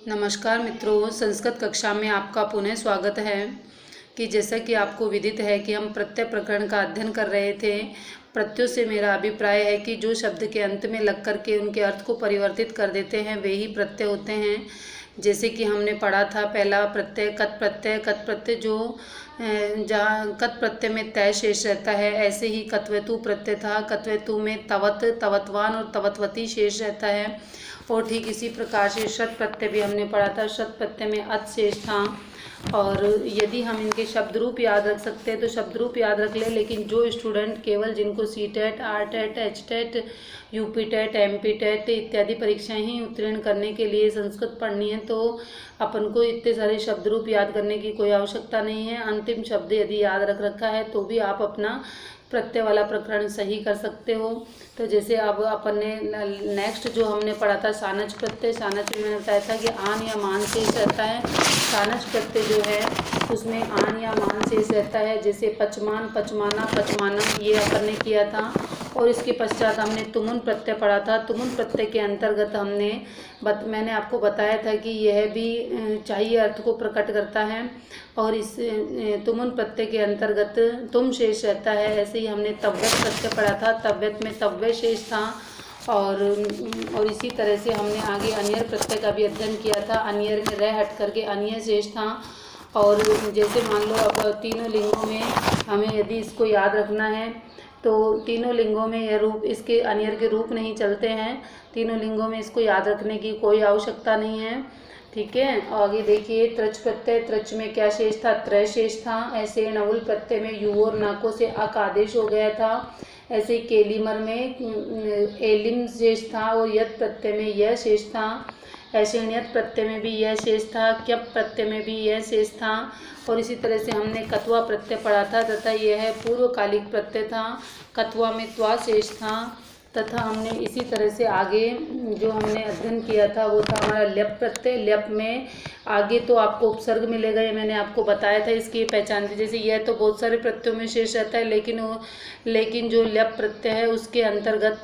नमस्कार मित्रों, संस्कृत कक्षा में आपका पुनः स्वागत है। कि जैसा कि आपको विदित है कि हम प्रत्यय प्रकरण का अध्ययन कर रहे थे। प्रत्ययों से मेरा अभिप्राय है कि जो शब्द के अंत में लग करके उनके अर्थ को परिवर्तित कर देते हैं वे ही प्रत्यय होते हैं। जैसे कि हमने पढ़ा था पहला प्रत्यय कत प्रत्यय। कत प्रत्यय जो जहाँ कत प्रत्यय में तय शेष रहता है, ऐसे ही कत्वेतु प्रत्यय था। कत्वेतु में तवत, तवतवान और तवतवती शेष रहता है। और ठीक इसी प्रकार से शत प्रत्यय भी हमने पढ़ा था। शत प्रत्यय में अत शेष था। और यदि हम इनके शब्द रूप याद रख सकते हैं तो शब्द रूप याद रख लें, लेकिन जो स्टूडेंट केवल जिनको CTET, are-TET, H-TET, UP-TET, M-P-TET इत्यादि परीक्षाएं ही उत्तीर्ण करने के लिए संस्कृत पढ़नी है, तो अपन को इतने सारे शब्द रूप याद करने की कोई आवश्यकता नहीं है। अंतिम शब्द यदि याद रख रखा है तो भी आप अपना प्रत्यय वाला प्रकरण सही कर सकते हो। तो जैसे अब अपन ने नेक्स्ट जो हमने पढ़ा था सानच प्रत्यय। सानच में मैंने बताया था कि आन या मान शेष रहता है। सानच प्रत्यय जो है उसमें आन या मान शेष रहता है। जैसे पचमान, पचमाना, पचमानम ये अपन ने किया था। और इसके पश्चात हमने तुमुन प्रत्यय पढ़ा था। तुमुन प्रत्यय के अंतर्गत मैंने आपको बताया था कि यह भी चाहिए अर्थ को प्रकट करता है। और इस तुमुन प्रत्यय के अंतर्गत तुम शेष रहता है। ऐसे ही हमने तव्यत प्रत्यय पढ़ा था। तव्यत में तव्य शेष था। और इसी तरह से हमने आगे अनियर प्रत्यय का भी अध्ययन किया था। अनियर में रह हट करके अन्य शेष था। और जैसे मान लो अब तीनों लिंगों में हमें यदि इसको याद रखना है तो तीनों लिंगों में यह रूप, इसके अनियर के रूप नहीं चलते हैं। तीनों लिंगों में इसको याद रखने की कोई आवश्यकता नहीं है। ठीक है, आगे देखिए त्रच प्रत्यय। त्रच में क्या शेष था? त्रय शेष था। ऐसे नवुल प्रत्यय में यू और नाको से अक आदेश हो गया था। ऐसे ही केलीमर में एलिम शेष था और यत प्रत्यय में यह शेष था। ऐसे नियत प्रत्यय में भी यह शेष था। क्यप प्रत्यय में भी यह शेष था। और इसी तरह से हमने कत्वा प्रत्यय पढ़ा था तथा यह पूर्वकालिक प्रत्यय था। कत्वा में त्वा शेष था। तथा हमने इसी तरह से आगे जो हमने अध्ययन किया था वो था हमारा ल्यप प्रत्यय। ल्यप में आगे तो आपको उपसर्ग मिलेगा, ये मैंने आपको बताया था। इसकी पहचान थी, जैसे यह तो बहुत सारे प्रत्ययों में शेष रहता है, लेकिन जो ल्यप प्रत्यय है उसके अंतर्गत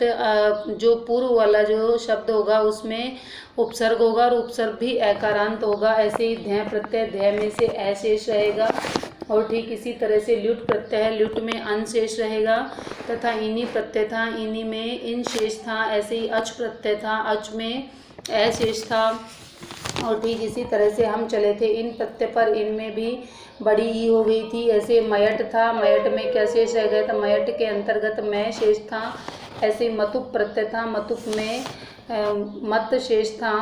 जो पूर्व वाला जो शब्द होगा उसमें उपसर्ग होगा और उपसर्ग भी एकारांत होगा। ऐसे ही ध्य प्रत्यय, ध्य में से अशेष रहेगा। और ठीक इसी तरह से ल्युट प्रत्यय है। ल्युट में अन शेष रहेगा। तथा इनी प्रत्यय था। इनी में इन शेष था। ऐसे ही अच प्रत्यय था। अच में अशेष था। और ठीक इसी तरह से हम चले थे इन प्रत्यय पर। इनमें भी बड़ी ई हो गई थी। ऐसे मयट था। मयट में क्या शेष रह गया था? मयट के अंतर्गत मैं शेष था। ऐसे मतुप प्रत्यय था। मतुप में मत शेष था।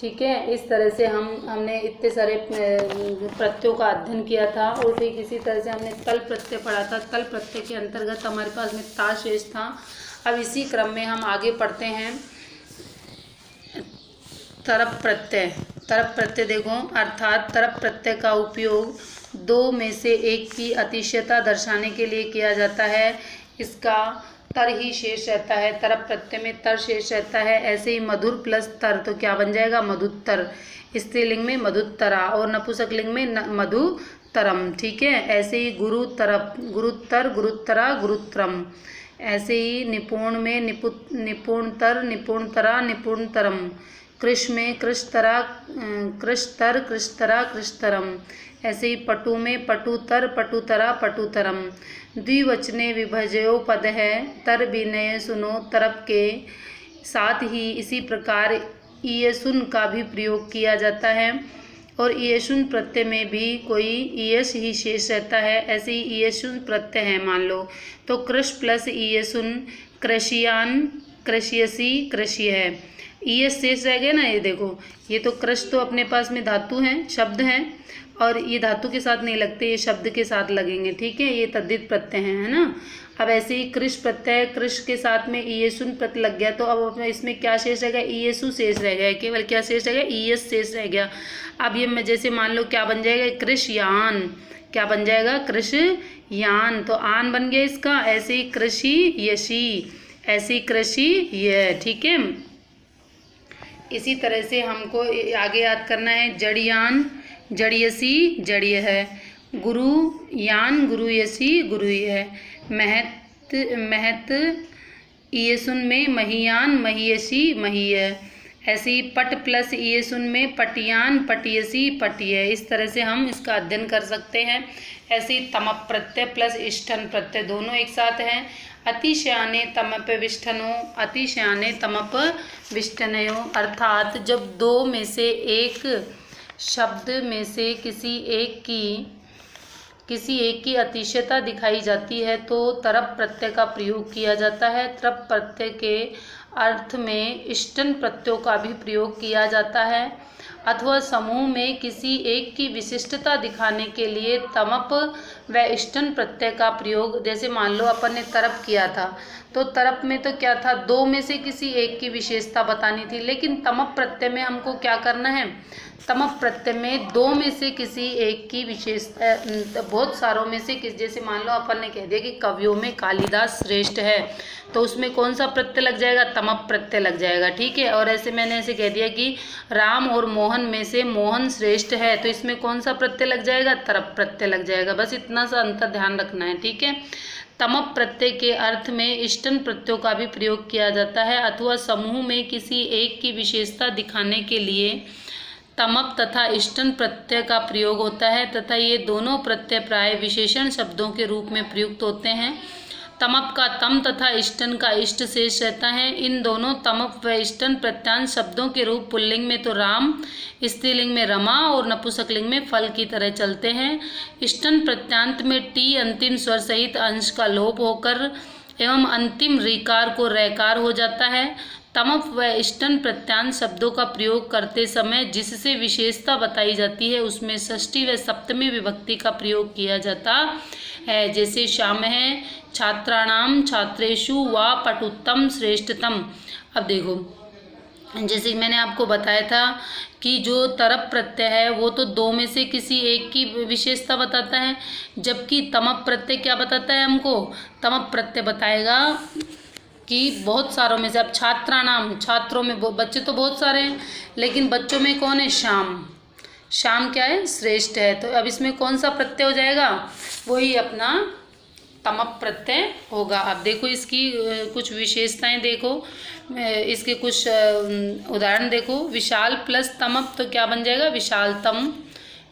ठीक है, इस तरह से हमने इतने सारे प्रत्ययों का अध्ययन किया था। और ठीक इसी तरह से हमने तल प्रत्यय पढ़ा था। तल प्रत्यय के अंतर्गत हमारे पास में ता शेष था। अब इसी क्रम में हम आगे पढ़ते हैं तरप प्रत्यय। तरप प्रत्यय देखो, अर्थात तरप प्रत्यय का उपयोग दो में से एक की अतिशयता दर्शाने के लिए किया जाता है। इसका तर ही शेष रहता है। तरप प्रत्यय में तर शेष रहता है। ऐसे ही मधुर प्लस तर तो क्या बन जाएगा? मधुत्तर। स्त्रीलिंग में मधुत्तरा और नपुंसकलिंग में मधुतरम। ठीक है, ऐसे ही गुरु तरप, गुरुत्तर, गुरुत्तरा, गुरुत्रम। ऐसे ही निपुण में निपुणतर, निपुणतरा, निपुणतरम। कृष में कृषतरा, कृषतर, कृषतरा, कृषतरम। ऐसे ही पटु में पटुतर, पटुतरा, पटुतरम। द्विवचने विभजयो पद है। तर विनय सुनो तरप के साथ ही इसी प्रकार ईयसुन का भी प्रयोग किया जाता है। और ईयसुन प्रत्यय में भी कोई ईयस ही शेष रहता है। ऐसे ही ईयसुन प्रत्यय है मान लो तो कृष प्लस ईयसुन, कृषियान, कृषियसी, कृषि है। ईयस शेष रह गया ना। ये देखो, ये तो कृष तो अपने पास में धातु हैं, शब्द हैं, और ये धातु के साथ नहीं लगते, ये शब्द के साथ लगेंगे। ठीक है, ये तद्धित प्रत्यय है ना। अब ऐसे ही कृष प्रत्यय, कृष के साथ में ईयसुन प्रत्यय लग गया तो अब इसमें क्या शेष रह गया? ईयसु शेष रह गया। केवल क्या शेष रह गया? ईयस शेष रह गया। अब ये जैसे मान लो क्या बन जाएगा? कृषयान। क्या बन जाएगा? कृषयान। तो आन बन गया इसका। ऐसे ही कृषि यशी, ऐसे ही कृषि यह। ठीक है, इसी तरह से हमको आगे याद करना है जड़ियान, जड़ियसी, जड़िय है। गुरुयान, गुरुयसी, गुरुय है। महत, महत ईयसुन में महियान, महियसी, महीय। ऐसे ही पट प्लस ये सुन में पटियान, पटियसी, पटिय, इस तरह से हम इसका अध्ययन कर सकते हैं। ऐसे ही तमप प्रत्यय प्लस इष्ठन प्रत्यय दोनों एक साथ हैं। अतिशयाने तमप विष्ठनो, अतिशयाने तमप विष्ठनयो, अर्थात जब दो में से एक शब्द में से किसी एक की अतिशयता दिखाई जाती है तो तरप प्रत्यय का प्रयोग किया जाता है। तरप प्रत्यय के अर्थ में इष्टन प्रत्ययों का भी प्रयोग किया जाता है। अथवा समूह में किसी एक की विशिष्टता दिखाने के लिए तमप व इष्टन प्रत्यय का प्रयोग, जैसे मान लो अपन ने तरप किया था तो तरप में तो क्या था, दो में से किसी एक की विशेषता बतानी थी, लेकिन तमप प्रत्यय में हमको क्या करना है, तमप प्रत्यय में दो में से किसी एक की विशेषता, बहुत सारों में से जैसे मान लो अपन ने कह दिया कि कवियों में कालिदास श्रेष्ठ है तो उसमें कौन सा प्रत्यय लग जाएगा, तमप प्रत्यय लग जाएगा, ठीक है। और ऐसे मैंने ऐसे कह दिया कि राम और मोहन में से मोहन श्रेष्ठ है तो इसमें कौन सा प्रत्यय लग जाएगा, तरप प्रत्यय लग जाएगा। बस इतना सा अंतर ध्यान रखना है, ठीक है। तमप प्रत्यय के अर्थ में इष्टन प्रत्ययों का भी प्रयोग किया जाता है। अथवा समूह में किसी एक की विशेषता दिखाने के लिए तमप तथा इष्टन प्रत्यय का प्रयोग होता है तथा ये दोनों प्रत्यय प्राय विशेषण शब्दों के रूप में प्रयुक्त होते हैं। तमप का तम तथा इष्टन का इष्ट शेष रहता है। इन दोनों तमप व इष्टन प्रत्यांश शब्दों के रूप पुल्लिंग में तो राम, स्त्रीलिंग में रमा और नपुंसकलिंग में फल की तरह चलते हैं। इष्टन प्रत्यांत में टी अंतिम स्वर सहित अंश का लोप होकर एवं अंतिम ऋकार को रैकार हो जाता है। तमप व इष्टन प्रत्यांश शब्दों का प्रयोग करते समय जिससे विशेषता बताई जाती है उसमें षष्ठी व सप्तमी विभक्ति का प्रयोग किया जाता है। जैसे श्याम है, छात्राणाम, छात्रेषु व पटुत्तम श्रेष्ठतम। अब देखो, जैसे मैंने आपको बताया था कि जो तरप प्रत्यय है वो तो दो में से किसी एक की विशेषता बताता है, जबकि तमप प्रत्यय क्या बताता है हमको, तमप प्रत्यय बताएगा कि बहुत सारों में से, अब छात्राणाम, छात्रों में बच्चे तो बहुत सारे हैं लेकिन बच्चों में कौन है, श्याम, श्याम क्या है, श्रेष्ठ है। तो अब इसमें कौन सा प्रत्यय हो जाएगा, वही अपना तमप प्रत्यय होगा। अब देखो इसकी कुछ विशेषताएं देखो, इसके कुछ उदाहरण देखो। विशाल प्लस तमप तो क्या बन जाएगा, विशालतम,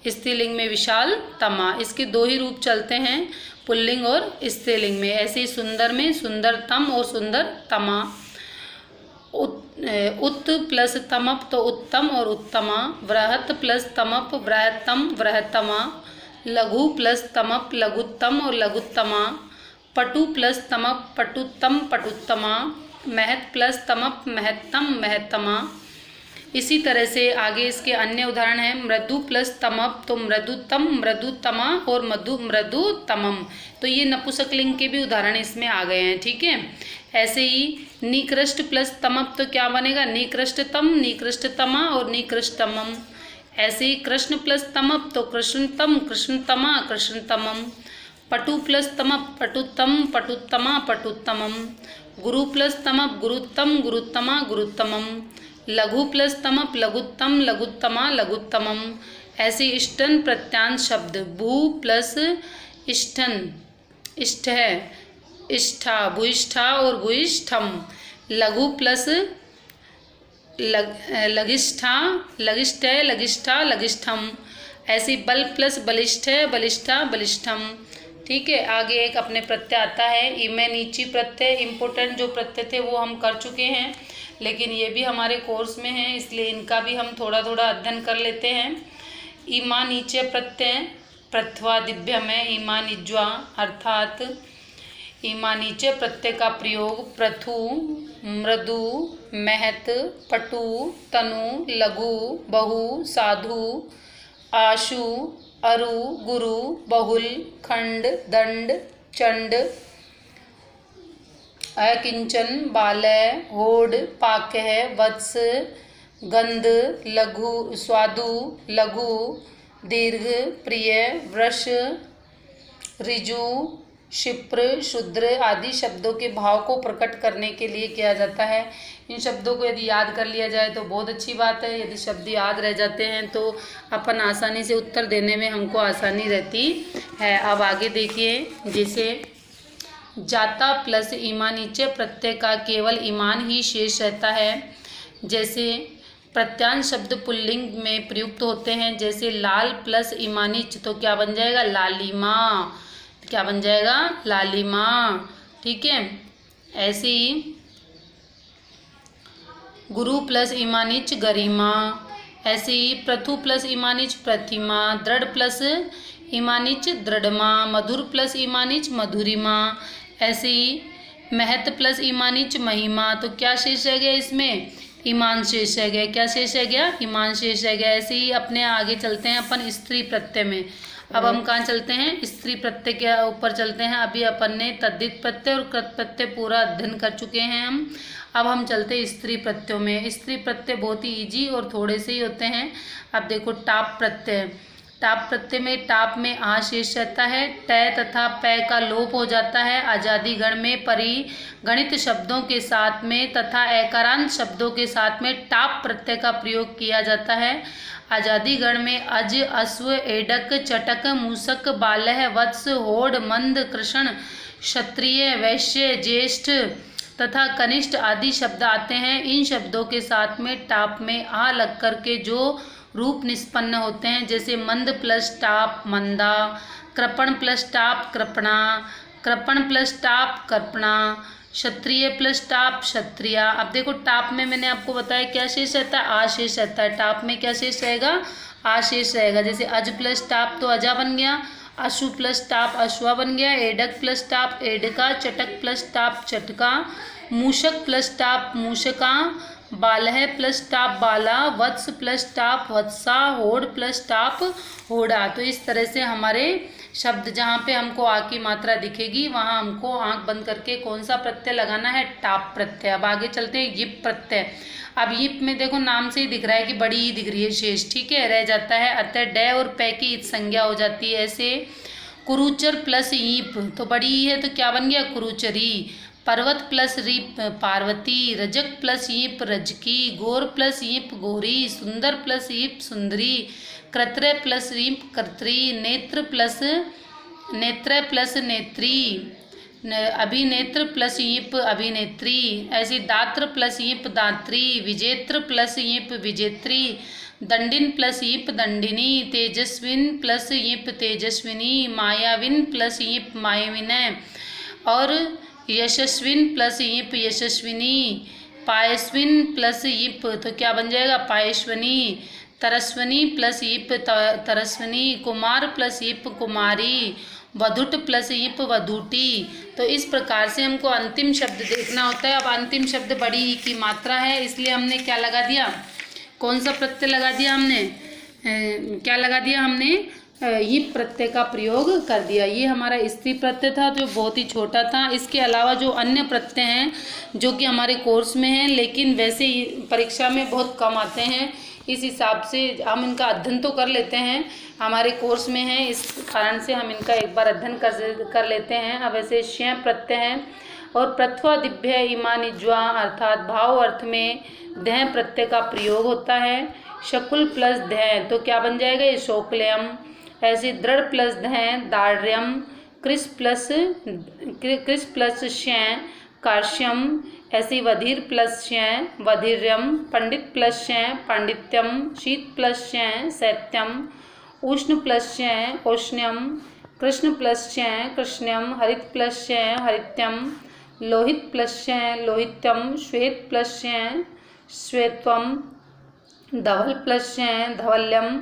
स्त्रीलिंग में विशाल तमा, इसके दो ही रूप चलते हैं, पुल्लिंग और स्त्रीलिंग में। ऐसे ही सुंदर में सुंदरतम और सुंदरतमा। उत प्लस तमप तो उत्तम और उत्तमा। वृहत प्लस तमप वृहत्तम, वृहत्तमा। लघु प्लस तमप लघुत्तम और लघुत्तमा। पटु प्लस तमप पटुत्तम, पटुत्तमा। महत प्लस तमप महत्तम, महत्तमा। इसी तरह से आगे इसके अन्य उदाहरण हैं। मृदु प्लस तमप तो मृदुतम, मृदुतमा और मृदुतमम। तो ये नपुंसकलिंग के भी उदाहरण इसमें आ गए हैं, ठीक है। ऐसे ही निकृष्ट प्लस तमप तो क्या बनेगा, निकृष्टतम, निकृष्टतमा और निकृष्टतमम। ऐसे ही कृष्ण प्लस तमप तो कृष्णतम, कृष्णतमा, कृष्णतमम। पटु प्लस तमप पटुत्तम, पटुत्तमा, पटुत्तमम। गुरु प्लस तमप गुरुत्तम, गुरुत्तमा, गुरुत्तमम। लघु प्लस तमप लघुत्तम, लघुत्तमा, लघुत्तमम। ऐसे इष्टन प्रत्यांश शब्द भू प्लस इष्टन, इष्ट है, इष्ठा, भूइष्ठा और भूइष्ठम। लघु प्लस लघिष्ठा, लघिष्ठ, लघिष्ठा, लघिष्ठम। ऐसे बल प्लस बलिष्ठ है, बलिष्ठा, बलिष्ठम, ठीक है। आगे एक अपने प्रत्यय आता है इमे नीची प्रत्यय। इम्पोर्टेंट जो प्रत्यय थे वो हम कर चुके हैं लेकिन ये भी हमारे कोर्स में है इसलिए इनका भी हम थोड़ा थोड़ा अध्ययन कर लेते हैं। इमा नीचे प्रत्यय प्रथवा दिव्य में इमा निज्वा, अर्थात इमा नीचे प्रत्यय का प्रयोग प्रथु, मृदु, महत, पटु, तनु, लघु, बहु, साधु, आशु, अरु, गुरु, बहुल, खंड, दंड, चंड, अकिंचन, बालय, होड, पाकह, वत्स, गंध, लघु, स्वादु, लघु, दीर्घ, प्रिय, वृष, ऋजु, क्षिप्र, शूद्र आदि शब्दों के भाव को प्रकट करने के लिए किया जाता है। इन शब्दों को यदि याद कर लिया जाए तो बहुत अच्छी बात है। यदि शब्द याद रह जाते हैं तो अपन आसानी से उत्तर देने में हमको आसानी रहती है। अब आगे देखिए, जैसे जाता प्लस ईमा नीचे प्रत्यय का केवल ईमान ही शेष रहता है। जैसे प्रत्यांश शब्द पुल्लिंग में प्रयुक्त होते हैं, जैसे लाल प्लस ईमानिच तो क्या बन जाएगा, लालिमा। क्या बन जाएगा, लालिमा। ठीक है। ऐसे ही गुरु प्लस ईमानिच गरिमा। ऐसे ही पृथु प्लस ईमानिच प्रतिमा। दृढ़ प्लस ईमानिच दृढ़मा। मधुर प्लस ईमानिच मधुरिमा। ऐसे ही महत प्लस ईमानिच महिमा। तो क्या शेष रह गया इसमें, ईमान शेष रह गया। क्या शेष रह गया, ईमान शेष रह गया। ऐसे ही अपने आगे चलते हैं अपन स्त्री प्रत्यय में। अब हम कहाँ चलते हैं, स्त्री प्रत्यय के ऊपर चलते हैं। अभी अपन ने तद्धित प्रत्यय और कृत प्रत्यय पूरा अध्ययन कर चुके हैं हम। अब हम चलते हैं स्त्री प्रत्ययों में। स्त्री प्रत्यय बहुत ही इजी और थोड़े से ही होते हैं। अब देखो टाप प्रत्यय। टाप प्रत्यय में टाप में आ शेष रहता है, ट तथा पै का लोप हो जाता है। आजादी गण में परिगणित शब्दों के साथ में तथा एकारांत शब्दों के साथ में टाप प्रत्यय का प्रयोग किया जाता है। आजादी गण में अज, अश्व, एडक, चटक, मूसक, बालह, वत्स, होड़, मंद, कृष्ण, क्षत्रिय, वैश्य, ज्येष्ठ तथा कनिष्ठ आदि शब्द आते हैं। इन शब्दों के साथ में टाप में आ लग कर के जो रूप निष्पन्न होते हैं, जैसे मंद प्लस टाप मंदा, कृपण प्लस टाप कृपणा, कृपण प्लस टाप कृपणा, क्षत्रिय प्लस टाप क्षत्रिया। अब देखो टाप में मैंने आपको बताया क्या शेष रहता है, आ शेष रहता है। टाप में क्या शेष रहेगा, आ शेष रहेगा। जैसे अज प्लस टाप तो अजा बन गया, अशु प्लस टाप अश्वा बन गया, एडक प्लस टाप एडका, चटक प्लस टाप चटका, मूषक प्लस टाप मूषका, बालह प्लस टाप बाला, वत्स प्लस टाप वत्सा, होड़ प्लस टाप होड़ा। तो इस तरह से हमारे शब्द जहाँ पे हमको आ की मात्रा दिखेगी वहाँ हमको आंख बंद करके कौन सा प्रत्यय लगाना है, टाप प्रत्यय। अब आगे चलते हैं यिप प्रत्यय। अब यिप में देखो नाम से ही दिख रहा है कि बड़ी ही दिख रही है शेष, ठीक है, रह जाता है। अतः डे और पै की इत संज्ञा हो जाती है। ऐसे कुरुचर प्लस ईप तो बड़ी ही है तो क्या बन गया, कुरुचरी। पर्वत प्लस रीप पार्वती, रजक प्लस ईप रजकी, गोर प्लस ईप गोरी, सुंदर प्लस ईप सुंदरी, कृत्र प्लस ईप कर्त्री, नेत्र प्लस नेत्री, अभिनेत्र प्लस ईप अभिनेत्री। ऐसी दात्र प्लस ईप दात्री, विजेत्र प्लस ईप विजेत्री, दंडिन प्लस ईप दंडिनी, तेजस्विन प्लस ईप तेजस्विनी, मायाविन प्लस ईप मायाविनय और यशस्विन प्लस ईप यशस्विनी, पायस्विन प्लस ईप तो क्या बन जाएगा, पायस्वनी, तरस्वनी प्लस ईप तरस्वनी, कुमार प्लस ईप कुमारी, वधुट प्लस ईप वधुटी। तो इस प्रकार से हमको अंतिम शब्द देखना होता है। अब अंतिम शब्द बड़ी ई की मात्रा है, इसलिए हमने क्या लगा दिया, कौन सा प्रत्यय लगा दिया हमने, क्या लगा दिया हमने, ये प्रत्यय का प्रयोग कर दिया। ये हमारा स्त्री प्रत्यय था जो बहुत ही छोटा था। इसके अलावा जो अन्य प्रत्यय हैं जो कि हमारे कोर्स में हैं लेकिन वैसे परीक्षा में बहुत कम आते हैं, इस हिसाब से हम इनका अध्ययन तो कर लेते हैं, हमारे कोर्स में है, इस कारण से हम इनका एक बार अध्ययन कर लेते हैं। अब ऐसे श्य प्रत्यय हैं और प्रथवा दिभ्य इमानिज्वा अर्थात भाव अर्थ में दह प्रत्यय का प्रयोग होता है। शकुल प्लस दह तो क्या बन जाएगा, ये शोक्लयम। ऐसे दृढ़ प्लस दह दार्ढ्यम, कृष प्लस श्य कार्श्यम। ऐसी वधीर प्लस श्य वधीर्यम, पंडित प्लस श्य पांडित्यम, शीत प्लस श्य शैत्यम, उष्ण प्लस श्य औष्ण्यम, कृष्ण प्लस श्य कृष्ण्यम, हरित प्लस श्य हरित्यम, लोहित प्लस श्य लोहित्यम, श्वेत प्लस श्य श्वेत्वम, धवल प्लस श्य धवल्यम,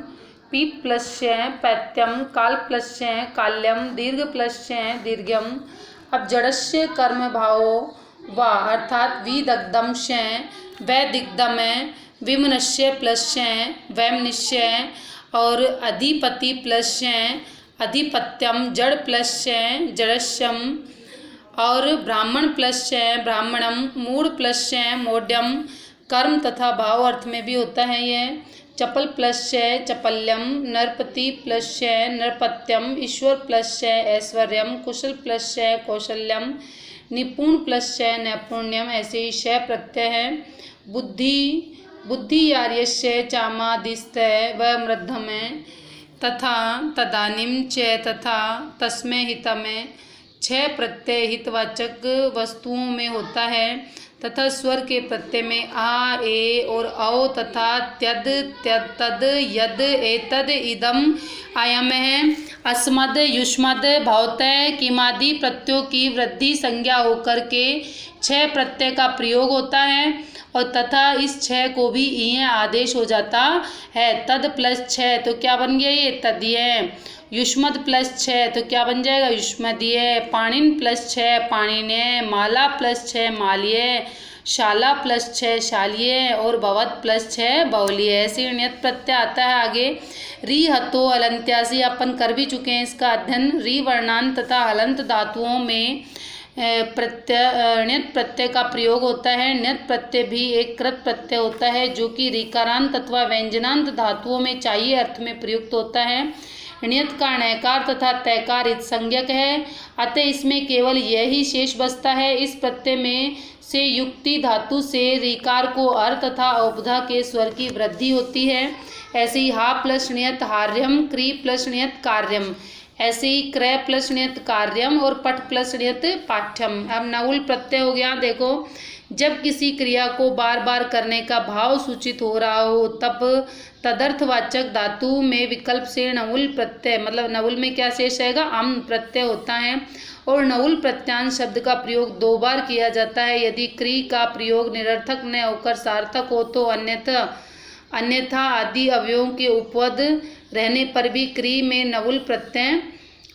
पीत प्लस श्य पैत्यम, काल प्लस श्य काल्यम, दीर्घ प्लस श्य दीर्घ्यम। अब जड़स्य कर्म भावो व अर्थात विदग्धम श्य वैदिग्धम, विमनश्य प्लस श्य वैमनिश्य और अधिपति प्लस श्य अधिपत्यम, जड़ प्लस श्य जड़स्यम और ब्राह्मण प्लस श्य ब्राह्मणम, मूढ़ प्लस श्य मूढ़्यम। कर्म तथा भाव अर्थ में भी होता है यह। चपल प्लस श्य चपल्यम, नरपति प्लस श्य नरपत्यम, ईश्वर प्लस श्य ऐश्वर्यम, कुशल प्लस श्य कौशल्यम, निपुण प्लस श्य नैपुण्यम। ऐसे ही शय प्रत्यय है। बुद्धि यार्यस्य चामादिस्तय व मृद्धमय तथा तदानीम च तथा तस्मै हितमय। छह प्रत्यय हितवाचक वस्तुओं में होता है तथा स्वर के प्रत्यय में आ, ए और औ तथा त्यद, त्यद, तद, यद, एतद, इदम, अयम है। अस्मद, युष्मद, भवतः, किमादि प्रत्ययों की वृद्धि संज्ञा होकर के 6 प्रत्यय का प्रयोग होता है और तथा इस 6 को भी ईय आदेश हो जाता है। तद प्लस 6 तो क्या बन गया ये तदीय। युष्मद प्लस 6 तो क्या बन जाएगा युष्मदीय। पाणिन प्लस 6 पाणिनीय। माला प्लस 6 मालीय। शाला प्लस 6 शालीय और भवत प्लस 6 बहुलीय। ऐसे नियत प्रत्यय आता है आगे। री हतो हलंत्यासी अपन कर भी चुके हैं इसका अध्ययन। री वर्णांत तथा हलंत धातुओं में ण्यत प्रत्यय का प्रयोग होता है। ण्यत प्रत्यय भी एक कृत प्रत्यय होता है जो कि ऋकारांत अथवा व्यंजनांत धातुओं में चाहिए अर्थ में प्रयुक्त होता है। ण्यत का णयकार तथा तयकार संज्ञक है, अतः इसमें केवल यही शेष बचता है। इस प्रत्यय में से युक्ति धातु से ऋकार को अर तथा औपधा के स्वर की वृद्धि होती है। ऐसे ही हा प्लस ण्यत हार्यम, क्री प्लस ण्यत कार्यम, ऐसे ही क्रय प्लस ण्यत कार्यम और पठ प्लस ण्यत पाठ्यम। अब नवुल प्रत्यय हो गया। देखो, जब किसी क्रिया को बार बार करने का भाव सूचित हो रहा हो तब तदर्थवाचक धातु में विकल्प से नवुल प्रत्यय, मतलब नवुल में क्या शेष रहेगा अम प्रत्यय होता है और नवुल प्रत्यांश शब्द का प्रयोग 2 बार किया जाता है। यदि क्री का प्रयोग निरर्थक न होकर सार्थक हो तो अन्यथा आदि अवयवों के उपपद रहने पर भी क्री में नवुल प्रत्यय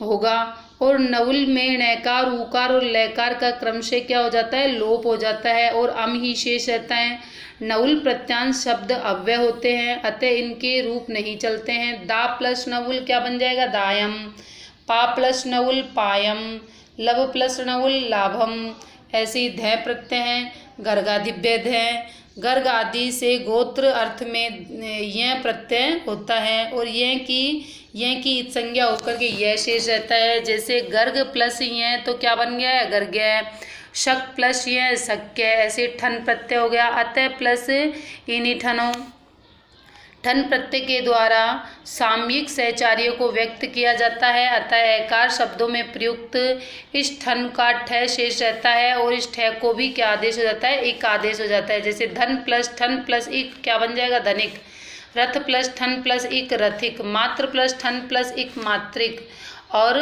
होगा और नवुल में णयकार, उकार और लयकार का क्रमशः क्या हो जाता है लोप हो जाता है और अम ही शेष रहता है। नवुल प्रत्यांश शब्द अव्यय होते हैं अतः इनके रूप नहीं चलते हैं। दा प्लस नवुल क्या बन जाएगा दायम। पा प्लस नवुल पायम। लब प्लस नवुल लाभम। ऐसे ही ध प्रत्यय हैं। गर्गादिव्य ध, गर्ग आदि से गोत्र अर्थ में यह प्रत्यय होता है और यह की संज्ञा होकर के यह शेष रहता है। जैसे गर्ग प्लस यह तो क्या बन गया है गर्ग्य। शक प्लस यह शक्य, ऐसे ठन प्रत्यय हो गया। अतः प्लस इन्हीं ठनों, ठन प्रत्यय के द्वारा सामयिक सहचार्य को व्यक्त किया जाता है। अतः एकार शब्दों में प्रयुक्त इस ठन का ठ शेष रहता है और इस ठ को भी क्या आदेश हो जाता है इक आदेश हो जाता है। जैसे धन प्लस ठन प्लस इक क्या बन जाएगा धनिक। रथ प्लस ठन प्लस इक रथिक। मात्र प्लस ठन प्लस इक मात्रिक और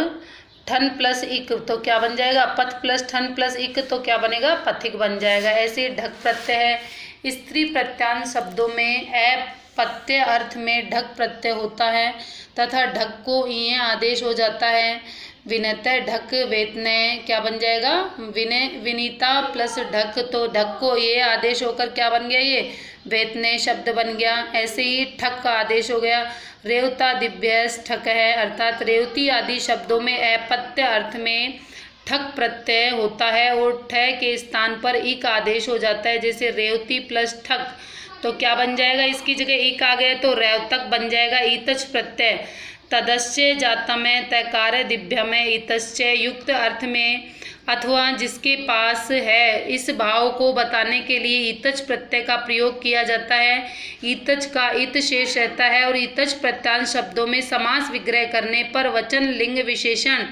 ठन प्लस इक तो क्या बन जाएगा पथ प्लस ठन प्लस इक तो क्या बनेगा पथिक बन जाएगा। ऐसे ढक प्रत्यय है। स्त्री प्रत्यांश शब्दों में पत्य अर्थ में ढक प्रत्यय होता है तथा ढक को ईय आदेश हो जाता है। विनतय ढक वेतनय क्या बन जाएगा विनय। विनीता प्लस ढक तो ढक को ये आदेश होकर क्या बन गया ये वेतनय शब्द बन गया। ऐसे ही ठक का आदेश हो गया। रेवता दिव्यस ठक है, अर्थात रेवती आदि शब्दों में अपत्य अर्थ में ठक प्रत्यय होता है और ठ के स्थान पर इक आदेश हो जाता है। जैसे रेवती प्लस ठक तो क्या बन जाएगा इसकी जगह इक आ गया तो रेवतक बन जाएगा। ईतच प्रत्यय तदस्य जातमय तैकार दिव्यमय ईतस्य युक्त अर्थ में अथवा जिसके पास है इस भाव को बताने के लिए ईतच प्रत्यय का प्रयोग किया जाता है। ईतच का इत शेष रहता है और ईतच प्रत्यांश शब्दों में समास विग्रह करने पर वचन लिंग विशेषण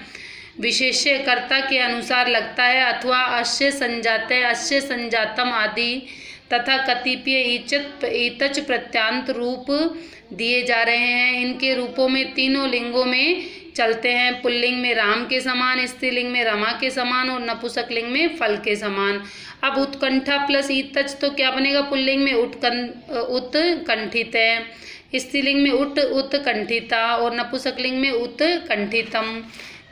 विशेष्य कर्ता के अनुसार लगता है अथवा अस्य संजातय अस्य संजातम आदि तथा कतिपय ईतच प्रत्यांत रूप दिए जा रहे हैं। इनके रूपों में तीनों लिंगों में चलते हैं। पुल्लिंग में राम के समान, स्त्रीलिंग में रमा के समान और नपुंसक लिंग में फल के समान। अब उत्कंठा प्लस ईतच तो क्या बनेगा पुल्लिंग में उत्कंठित है, स्त्रीलिंग में उत्कंठिता और नपुंसक लिंग में उत्कंठितम।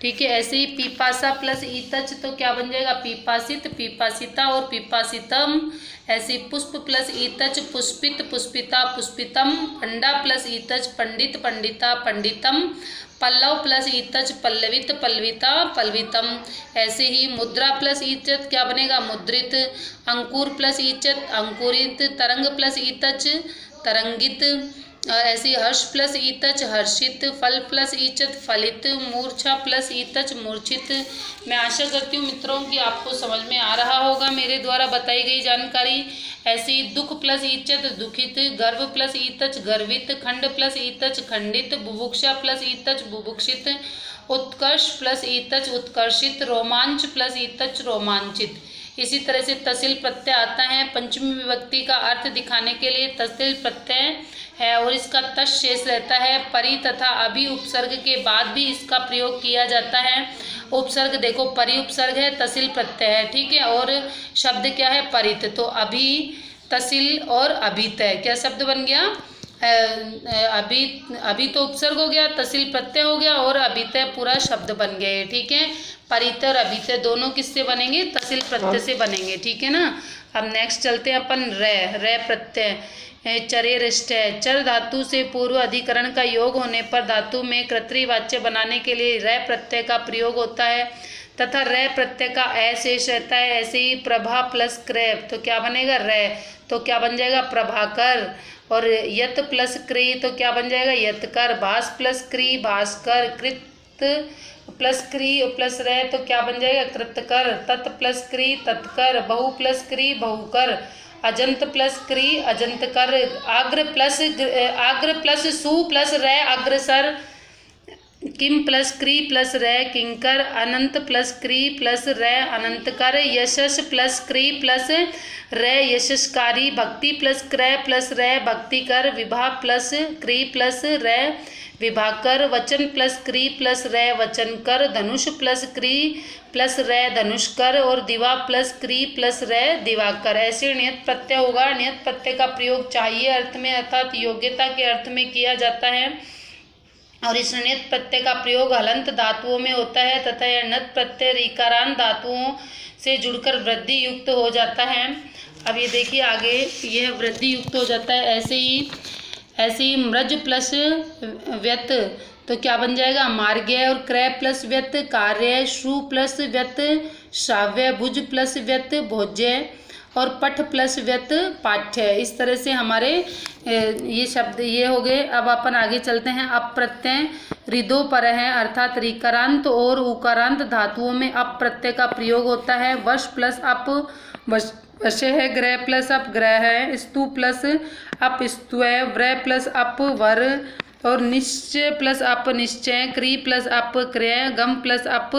ठीक है। ऐसे ही पीपासा प्लस ईतच तो क्या बन जाएगा पीपासित, पीपासिता और पीपासितम। ऐसे पुष्प प्लस ईतच पुष्पित, पुष्पिता, पुष्पितम। पंडा प्लस ईतच पंडित, पंडिता, पंडितम। पल्लव प्लस ईतच पल्लवित, पल्लविता, पल्लवितम। ऐसे ही मुद्रा प्लस ईचत क्या बनेगा मुद्रित। अंकुर प्लस ईचत अंकुरित। तरंग प्लस ईतच तरंगित। और ऐसे हर्ष प्लस ईतच हर्षित। फल प्लस ईचत फलित। मूर्छा प्लस ईतच मूर्छित। मैं आशा करती हूँ मित्रों कि आपको समझ में आ रहा होगा मेरे द्वारा बताई गई जानकारी। ऐसे ही दुख प्लस ईचत दुखित। गर्भ प्लस ईतच गर्वित। खंड प्लस ईतच खंडित। बुभुक्षा प्लस ईतच बुभुक्षित। उत्कर्ष प्लस ईतच उत्कर्षित। रोमांच प्लस ईतच रोमांचित। इसी तरह से तसिल प्रत्यय आता है पंचमी विभक्ति का अर्थ दिखाने के लिए तसिल प्रत्यय है और इसका तस् शेष रहता है। परि तथा अभि उपसर्ग के बाद भी इसका प्रयोग किया जाता है। उपसर्ग देखो परि उपसर्ग है, तसिल प्रत्यय है, ठीक है, और शब्द क्या है परित। तो अभि, तसिल और अभितय क्या शब्द बन गया? अभी तो उपसर्ग हो गया, तसिल प्रत्यय हो गया और अभितय पूरा शब्द बन गए, ठीक है। परितय और अभितय दोनों किससे बनेंगे? तसिल प्रत्यय से बनेंगे, ठीक है ना। अब नेक्स्ट चलते हैं अपन रे प्रत्यय। चरे रिष्ट है। चर धातु से पूर्व अधिकरण का योग होने पर धातु में कर्तृवाच्य बनाने के लिए रे प्रत्यय का प्रयोग होता है तथा रे प्रत्यय का ए शेष रहता है। ऐसे ही प्रभा प्लस क्रैप तो क्या बनेगा? रे तो क्या बन जाएगा? प्रभाकर। और यत प्लस क्री तो क्या बन जाएगा? यतकर। भास प्लस क्री भास्कर। कृत प्लस क्री प्लस रे तो क्या बन जाएगा? कृतकर। तत् प्लस क्री तत्कर। बहु प्लस क्री बहुकर। अजंत प्लस क्री अजंतकर। आग्र प्लस सु प्लस रे अग्रसर। किम प्लस क्री प्लस रे किंकर। अनंत प्लस क्री प्लस रे अनंतकर। यशस प्लस क्री प्लस रे यशस्कारी। भक्ति प्लस क्रय प्लस रे भक्तिकर। विभा प्लस क्री प्लस रे विभाकर। वचन प्लस क्री प्लस रे वचनकर। धनुष प्लस क्री प्लस रे धनुष्कर। और दिवा प्लस क्री प्लस रे दिवाकर। ऐसे नियत प्रत्यय होगा। नियत प्रत्यय का प्रयोग चाहिए अर्थ में अर्थात योग्यता के अर्थ में किया जाता है और इस नियत प्रत्यय का प्रयोग हलंत धातुओं में होता है तथा यह नत प्रत्यय ऋकारांत धातुओं से जुड़कर वृद्धि युक्त हो जाता है। अब ये देखिए आगे यह वृद्धि युक्त हो जाता है। ऐसे ही मृज प्लस व्यत तो क्या बन जाएगा? मार्ग्य। और क्रय प्लस व्यत कार्य। श्रु प्लस व्यत श्राव्य। भुज प्लस व्यत भोज्य और पठ प्लस व्यत पाठ्य। इस तरह से हमारे ये शब्द ये हो गए। अब अपन आगे चलते हैं। अप प्रत्यय रिदो पर है अर्थात ऋकारांत और उकारांत धातुओं में अप प्रत्यय का प्रयोग होता है। वश प्लस अप वश है। ग्रह प्लस अप ग्रह है। स्तु प्लस अप स्तु है। व्र प्लस अप वर और निश्चय प्लस अप निश्चय। क्री प्लस अप क्रय। गम प्लस अप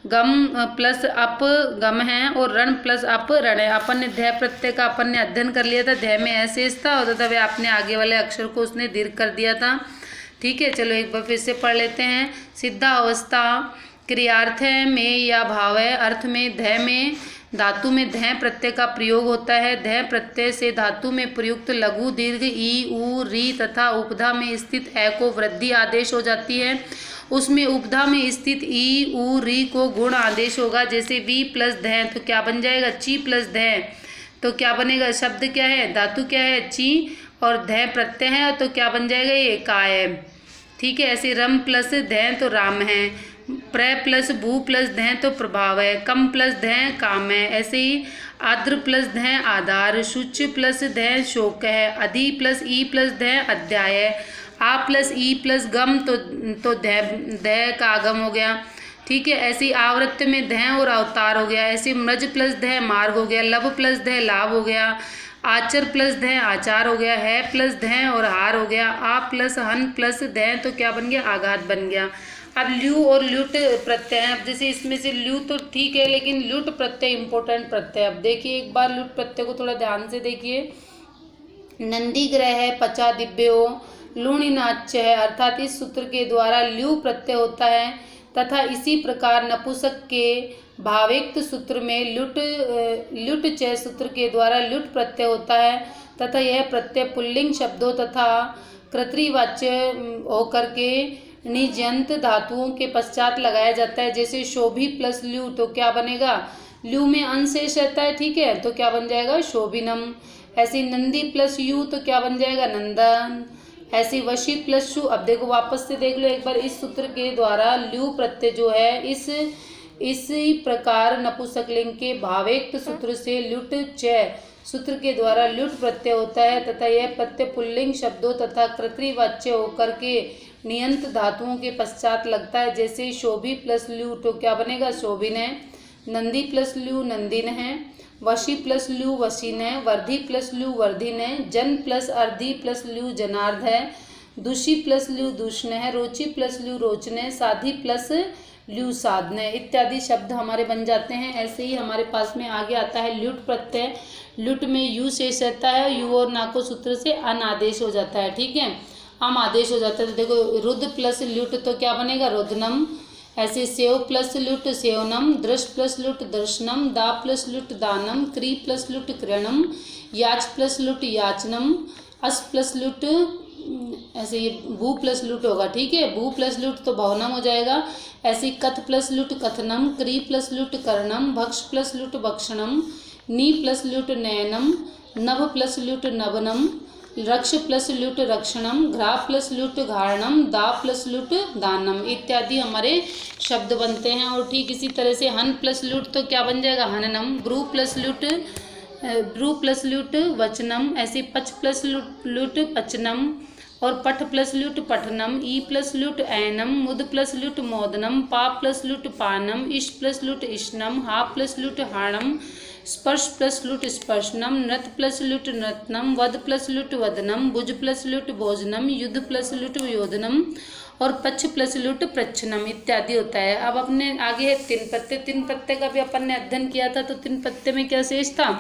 गम प्लस अप गम है और रण प्लस अप रण है। अपन ने ध्याय प्रत्यय का अपन ने अध्ययन कर लिया था। ध्याय में ऐसे था और तथा वह आपने आगे वाले अक्षर को उसने दीर्घ कर दिया था, ठीक है। चलो एक बार फिर से पढ़ लेते हैं। सिद्धा अवस्था क्रियार्थ में या भाव है अर्थ में ध्याय में धातु में ध्याय प्रत्यय का प्रयोग होता है। ध्याय प्रत्यय से धातु में प्रयुक्त लघु दीर्घ ई उ री तथा उपधा में स्थित ए को वृद्धि आदेश हो जाती है। उसमें उपधा में स्थित ई उ री को गुण आदेश होगा। जैसे वी प्लस ध्याय तो क्या बन जाएगा? ची प्लस ध्याय तो क्या बनेगा? शब्द क्या है? धातु क्या है? ची और ध्याय प्रत्यय है तो क्या बन जाएगा? ये काय, ठीक है। ऐसे रम प्लस ध्याय तो राम है। प्र प्लस भू प्लस ध्याय तो प्रभाव है। कम प्लस ध्याय काम है। ऐसे ही आद्र प्लस ध्याय आधार। शुच प्लस ध्याय शोक है। अधि प्लस ई प्लस ध्याय अध्याय है। आ प्लस ई प्लस गम तो ध्याय का आगम हो गया, ठीक है। ऐसी आवृत्ति में ध्याय और अवतार हो गया। ऐसे मृज प्लस ध्याय मार्ग हो गया। लब प्लस ध्याय लाभ हो गया। आचर प्लस ध्याय आचार हो गया। है प्लस ध्याय और हार हो गया। आ प्लस हन प्लस ध्याय तो क्या बन गया? आघात बन गया। अब ल्यू और ल्यूट प्रत्यय है। अब जैसे इसमें से ल्यू तो ठीक है लेकिन ल्यूट प्रत्यय इंपॉर्टेंट प्रत्यय। अब देखिए एक बार ल्यूट प्रत्यय को थोड़ा ध्यान से देखिए। नंदी ग्रह है पचा दिव्यो लूणिनाच्य है अर्थात इस सूत्र के द्वारा ल्यू प्रत्यय होता है तथा इसी प्रकार नपुंसक के भावेक्त सूत्र में ल्युट च सूत्र के द्वारा ल्युट प्रत्यय होता है तथा यह प्रत्यय पुल्लिंग शब्दों तथा कर्तृवाच्य होकर के निजंत धातुओं के पश्चात लगाया जाता है। जैसे शोभी प्लस ल्यू तो क्या बनेगा? ल्यू में अंशेष रहता है, ठीक है, तो क्या बन जाएगा? शोभिनम। ऐसी नंदी प्लस यू तो क्या बन जाएगा? नंदन। ऐसी वशी प्लस शु। अब देखो वापस से देख लो एक बार। इस सूत्र के द्वारा ल्यू प्रत्यय जो है इसी प्रकार नपुंसकलिंग के भावेक्त सूत्र से ल्युट च सूत्र के द्वारा ल्युट प्रत्यय होता है तथा यह प्रत्यय पुल्लिंग शब्दों तथा कर्तृवाच्य होकर के नियंत धातुओं के पश्चात लगता है। जैसे शोभी प्लस ल्यू तो क्या बनेगा? शोभिन है। नंदी प्लस ल्यू नंदिन है। वशी प्लस ल्यू वशीन है। वर्धी प्लस ल्यू वर्धिन है। जन प्लस अर्धी प्लस ल्यू जनार्ध है। दुषी प्लस ल्यू दूषण है। रोचि प्लस ल्यू रोचन है। साधी प्लस ल्यू साधने इत्यादि शब्द हमारे बन जाते हैं। ऐसे ही हमारे पास में आगे आता है ल्युट प्रत्यय। ल्युट में यू शेष रहता है, यू और ना को सूत्र से अन आदेश हो जाता है, ठीक है, अम आदेश हो जाता है। तो देखो रुद्र प्लस ल्युट तो क्या बनेगा, रुद्रनम। ऐसे सेव प्लस ल्युट सेवनम, दृश प्लस ल्युट दर्शनम, दा प्लस ल्युट दानम, क्री प्लस ल्युट क्रयणम, याच प्लस ल्युट याचनम, अस प्लस ल्युट, ऐसे ये भू प्लस लुट होगा, ठीक है, भू प्लस लुट तो भवनम हो जाएगा। ऐसे कथ प्लस लुट कथनम, क्री प्लस लुट कर्णम, भक्ष प्लस लुट भक्षणम, नी प्लस लुट नयनम, नभ प्लस लुट नवनम, रक्ष प्लस लुट रक्षणम, घ्रा प्लस लुट घारणम, दा प्लस लुट दानम इत्यादि हमारे शब्द बनते हैं। और ठीक इसी तरह से हन प्लस लुट तो क्या बन जाएगा, हननम। ब्रू प्लस लुट वचनम, ऐसे पच प्लस लुट पचनम, और पठ प्लस लुट पठनम, ई प्लस लुट ऐनम, मुद प्लस लुट मोदनम, पा प्लस लुट पानम, इश प्लस लुट इष्णम, हा प्लस लुट हाणम, स्पर्श प्लस लुट स्पर्शनम, नृत प्लस लुट नृतनम, वद प्लस लुट वदनम, भुज प्लस लुट भोजनम, युद्ध प्लस लुट योधनम, और पच्छ प्लस लुट प्रच्छनम इत्यादि होता है। अब अपने आगे है तीन पत्ते। तीन पत्ते का भी अपन ने अध्ययन किया था, तो तीन पत्ते में क्या शेष था,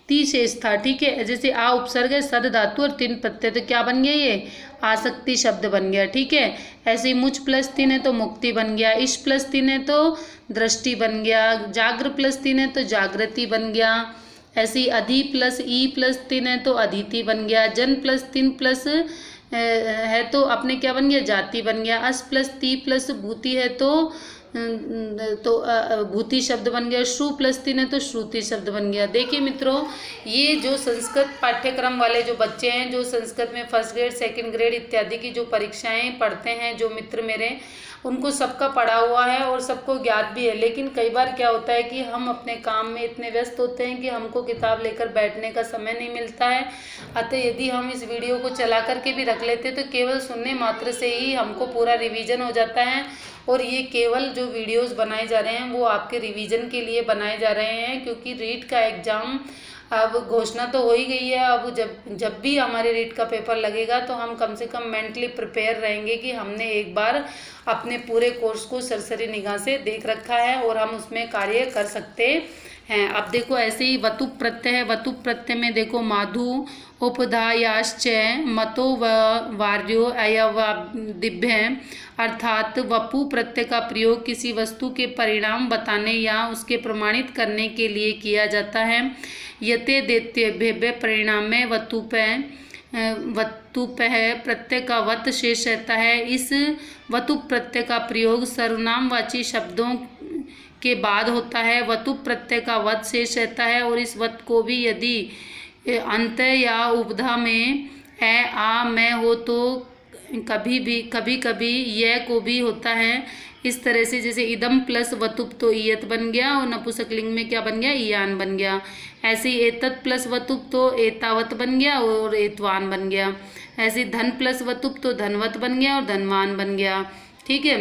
ती शेष था, ठीक है। जैसे आ उपसर्ग है, सद धातु और तीन पत्ते, तो क्या बन गया, ये आसक्ति शब्द बन गया, ठीक है। ऐसे ही मुझ प्लस तीन है तो मुक्ति बन गया, इश प्लस तीन है तो दृष्टि बन गया, जाग्र प्लस तीन है तो जागृति बन गया। ऐसे ही अधि प्लस ई प्लस तीन है तो अदिति बन गया, जन प्लस तीन प्लस है तो अपने क्या बन गया, जाति बन गया। अस प्लस ती प्लस भूति है तो भूति शब्द बन गया। श्रु प्लस तीन है तो श्रुति शब्द बन गया। देखिए मित्रों, ये जो संस्कृत पाठ्यक्रम वाले जो बच्चे हैं, जो संस्कृत में फर्स्ट ग्रेड सेकंड ग्रेड इत्यादि की जो परीक्षाएं पढ़ते हैं, जो मित्र मेरे, उनको सबका पढ़ा हुआ है और सबको ज्ञात भी है। लेकिन कई बार क्या होता है कि हम अपने काम में इतने व्यस्त होते हैं कि हमको किताब लेकर बैठने का समय नहीं मिलता है। अतः यदि हम इस वीडियो को चला करके भी रख लेते तो केवल सुनने मात्र से ही हमको पूरा रिवीजन हो जाता है। और ये केवल जो वीडियोस बनाए जा रहे हैं वो आपके रिवीजन के लिए बनाए जा रहे हैं, क्योंकि रीट का एग्ज़ाम अब घोषणा तो हो ही गई है। अब जब भी हमारे रीट का पेपर लगेगा तो हम कम से कम मेंटली प्रिपेयर रहेंगे कि हमने एक बार अपने पूरे कोर्स को सरसरी निगाह से देख रखा है और हम उसमें कार्य कर सकते हैं। अब देखो ऐसे ही वतुप प्रत्यय है। वतुप प्रत्यय में देखो माधु उपधायाश्च मतो वार्यो अयवादिभ्य, अर्थात वपु प्रत्यय का प्रयोग किसी वस्तु के परिणाम बताने या उसके प्रमाणित करने के लिए किया जाता है। यते देत्यभ्य परिणाम में वतुप है प्रत्यय का वत शेष रहता है। इस वतुप प्रत्यय का प्रयोग सर्वनामवाची शब्दों के बाद होता है। वतुप प्रत्यय का वत शेष रहता है और इस वत को भी यदि अंत या उपधा में ए आ में हो तो कभी कभी यह को भी होता है। इस तरह से जैसे इदम प्लस वतुप तो ईयत बन गया और नपुंसकलिंग में क्या बन गया, ईयान बन गया। ऐसे ही एतत प्लस वतुप तो एतावत बन गया और एतवान बन गया। ऐसे धन प्लस वतुप तो धनवत बन गया और धनवान बन गया, ठीक है।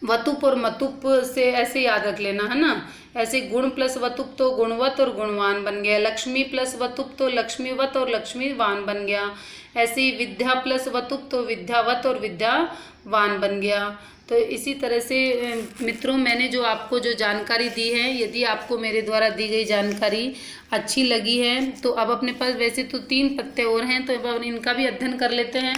वतुप और मतुप से ऐसे याद रख लेना है ना। ऐसे गुण प्लस वतुप तो गुणवत और गुणवान बन गया। लक्ष्मी प्लस वतुप तो लक्ष्मीवत और लक्ष्मीवान बन गया। ऐसे ही विद्या प्लस वतुप तो विद्यावत और विद्यावान बन गया। तो इसी तरह से मित्रों, मैंने जो आपको जो जानकारी दी है, यदि आपको मेरे द्वारा दी गई जानकारी अच्छी लगी है तो अब अपने पास वैसे तो 3 पत्ते और हैं, तो अब इनका भी अध्ययन कर लेते हैं,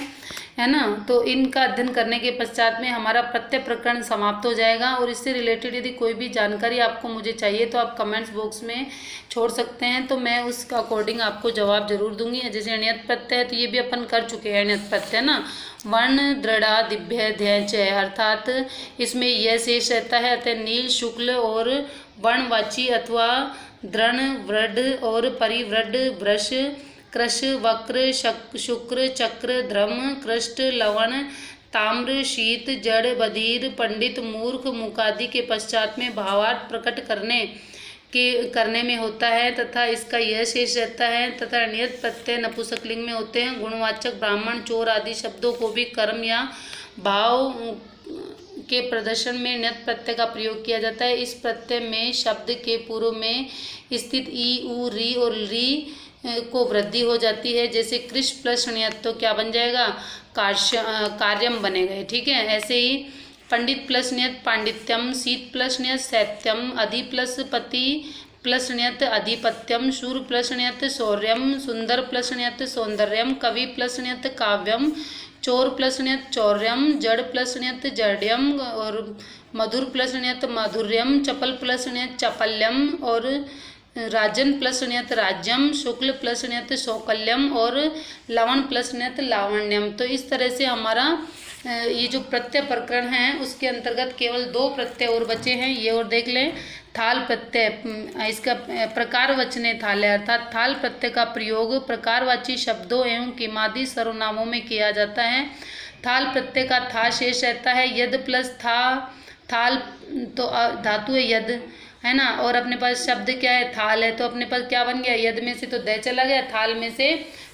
है ना। तो इनका अध्ययन करने के पश्चात में हमारा प्रत्यय प्रकरण समाप्त हो जाएगा। और इससे रिलेटेड यदि कोई भी जानकारी आपको मुझे चाहिए तो आप कमेंट्स बॉक्स में छोड़ सकते हैं, तो मैं उसका अकॉर्डिंग आपको जवाब जरूर दूंगी। जैसे अण्यत प्रत्यय है तो ये भी अपन कर चुके हैं अण्यत प्रत्यय ना। वर्ण दृढ़ा दिभ्य ध्य च, अर्थात इसमें यह शेष रहता है। अतः नील शुक्ल और वर्णवाची अथवा दृढ़ वृढ़ और परिवृढ़ वृष कृश वक्र शुक्र चक्र ध्रम कृष्ट लवण ताम्र शीत जड़ बधिर पंडित मूर्ख मुकादि के पश्चात में भावार्थ प्रकट करने में होता है तथा इसका यह शेष रहता है। तथा अण्यत प्रत्यय नपुंसकलिंग में होते हैं। गुणवाचक ब्राह्मण चोर आदि शब्दों को भी कर्म या भाव के प्रदर्शन में ण्यत प्रत्यय का प्रयोग किया जाता है। इस प्रत्यय में शब्द के पूर्व में स्थित ई उ री और री को वृद्धि हो जाती है। जैसे कृष प्लस ण्यत तो क्या बन जाएगा, कार्यम बनेगा, ठीक है। ऐसे ही पंडित प्लस नियत पांडित्यम, शीत प्लस नियत शैत्यम, अधि प्लस पति प्लस नियत अधिपत्यम, शूर प्लस नियत शौर्यम, सुंदर प्लस नियत सौंदर्यम, कवि प्लस नियत काव्यम, चोर प्लस नियत चौर्यम, जड़ प्लस नियत जड्यम और मधुर प्लस नियत माधुर्यम, चपल प्लस नियत चापल्यम और राजन प्लस नियत राज्यम, शुक्ल प्लस नियत शौकल्यम और लवण प्लस नियत लावण्यम। तो इस तरह से हमारा ये जो प्रत्यय प्रकरण है उसके अंतर्गत केवल 2 प्रत्यय और बचे हैं, ये और देख लें। थाल प्रत्यय, इसका प्रकार वचने थाल है, अर्थात थाल प्रत्यय का प्रयोग प्रकारवाची शब्दों एवं किमादि सर्वनामों में किया जाता है। थाल प्रत्यय का था शेष रहता है। यद प्लस था, थाल तो धातु है यद, है ना, और अपने पास शब्द क्या है, थाल है, तो अपने पास क्या बन गया, यद में से तो द चला गया, थाल में से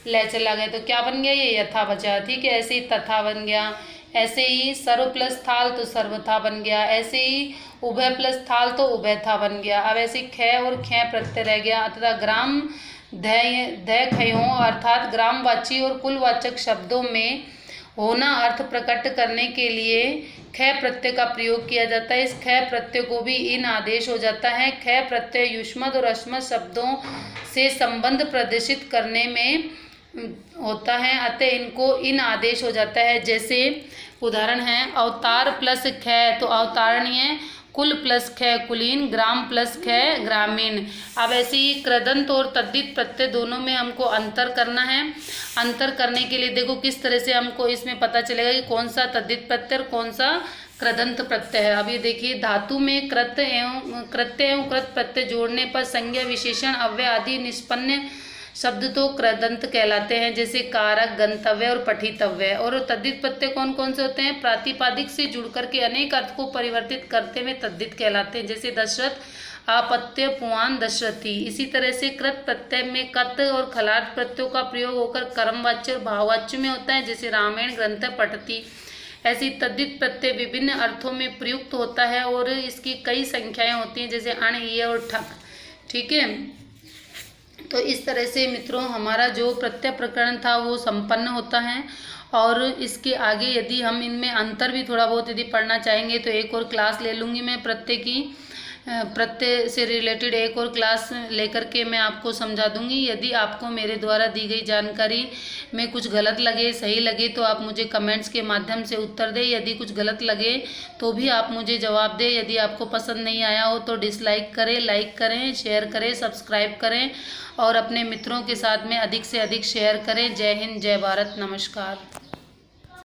ल चला गया, तो क्या बन गया, ये यथा बचा। ठीक है, ऐसे ही तथा बन गया, ऐसे ही सर्व प्लस थाल तो सर्वथा बन गया, ऐसे ही उभय प्लस थाल तो उभयथा बन गया। अब ऐसे ख और ख प्रत्यय रह गया, तथा ग्राम ध खयों अर्थात ग्रामवाची और कुलवाचक शब्दों में होना अर्थ प्रकट करने के लिए ख प्रत्यय का प्रयोग किया जाता है। इस ख प्रत्यय को भी इन आदेश हो जाता है। ख प्रत्यय युष्मद और अस्मद शब्दों से संबंध प्रदर्शित करने में होता है, अतः इनको इन आदेश हो जाता है। जैसे उदाहरण है अवतार प्लस ख तो अवतारणीय, कुल प्लस ख कुलीन, ग्राम प्लस ख ग्रामीण। अब ऐसे ही कृदंत और तद्धित प्रत्यय दोनों में हमको अंतर करना है। अंतर करने के लिए देखो किस तरह से हमको इसमें पता चलेगा कि कौन सा तद्धित प्रत्यय और कौन सा कृदंत प्रत्यय है। अब ये देखिए, धातु में कृत्य एवं कृत प्रत्यय जोड़ने पर संज्ञा विशेषण अव्यय आदि निष्पन्न शब्द तो कृदंत कहलाते हैं, जैसे कारक, गंतव्य और पठितव्य। और तद्धित प्रत्यय कौन कौन से होते हैं, प्रातिपादिक से जुड़कर के अनेक अर्थ को परिवर्तित करते हुए तद्धित कहलाते हैं, जैसे दशरथ, आपत्य, पुआन, दशरथी। इसी तरह से कृत प्रत्यय में कत और खलाट प्रत्ययों का प्रयोग होकर कर्मवाच्य और भाववाच्य में होता है, जैसे रामायण ग्रंथ पठती। ऐसी तद्धित प्रत्यय विभिन्न अर्थों में प्रयुक्त होता है और इसकी कई संख्याएं होती हैं, जैसे अण, ये और ठक। ठीक है, तो इस तरह से मित्रों हमारा जो प्रत्यय प्रकरण था वो संपन्न होता है। और इसके आगे यदि हम इनमें अंतर भी थोड़ा बहुत यदि पढ़ना चाहेंगे तो एक और क्लास ले लूँगी मैं प्रत्यय की, प्रत्यय से रिलेटेड एक और क्लास लेकर के मैं आपको समझा दूंगी। यदि आपको मेरे द्वारा दी गई जानकारी में कुछ गलत लगे, सही लगे तो आप मुझे कमेंट्स के माध्यम से उत्तर दें। यदि कुछ गलत लगे तो भी आप मुझे जवाब दें। यदि आपको पसंद नहीं आया हो तो डिसलाइक करें, लाइक करें, शेयर करें, सब्सक्राइब करें और अपने मित्रों के साथ में अधिक से अधिक शेयर करें। जय हिंद, जय भारत, नमस्कार।